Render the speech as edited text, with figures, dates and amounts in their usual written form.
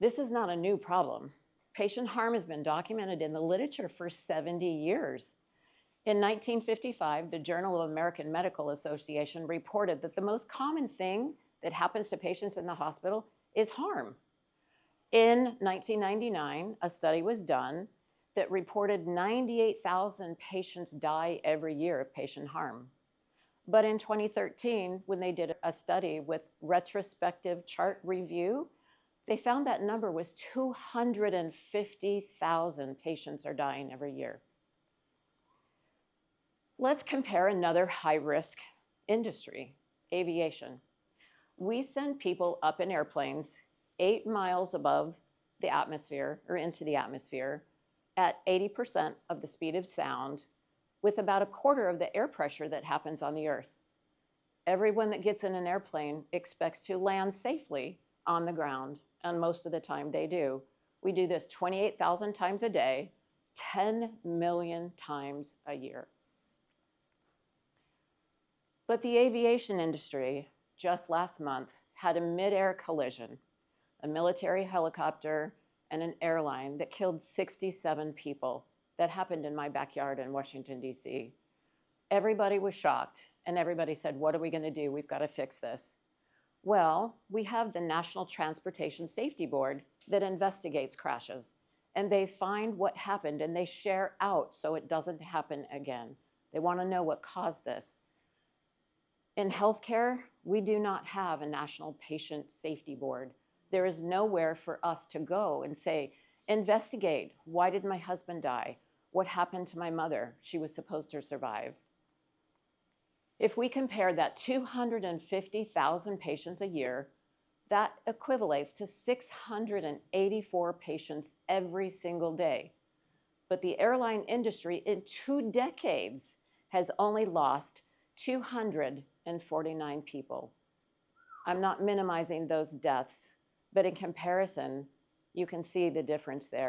This is not a new problem. Patient harm has been documented in the literature for 70 years. In 1955, the Journal of American Medical Association reported that the most common thing that happens to patients in the hospital is harm. In 1999, a study was done that reported 98,000 patients die every year of patient harm. But in 2013, when they did a study with retrospective chart review, they found that number was 250,000 patients are dying every year. Let's compare another high-risk industry, aviation. We send people up in airplanes 8 miles above the atmosphere or into the atmosphere at 80% of the speed of sound with about a quarter of the air pressure that happens on the Earth. Everyone that gets in an airplane expects to land safely on the ground, and most of the time they do. We do this 28,000 times a day, 10 million times a year. But the aviation industry, just last month, had a mid-air collision, a military helicopter and an airline that killed 67 people. That happened in my backyard in Washington, D.C. Everybody was shocked, and everybody said, what are we going to do? We've got to fix this. Well, we have the National Transportation Safety Board that investigates crashes, and they find what happened, and they share out so it doesn't happen again. They want to know what caused this. In healthcare, we do not have a National Patient Safety Board. There is nowhere for us to go and say, investigate, why did my husband die? What happened to my mother? She was supposed to survive. If we compare that 250,000 patients a year, that equivalates to 684 patients every single day. But the airline industry in 2 decades has only lost 249 people. I'm not minimizing those deaths, but in comparison, you can see the difference there.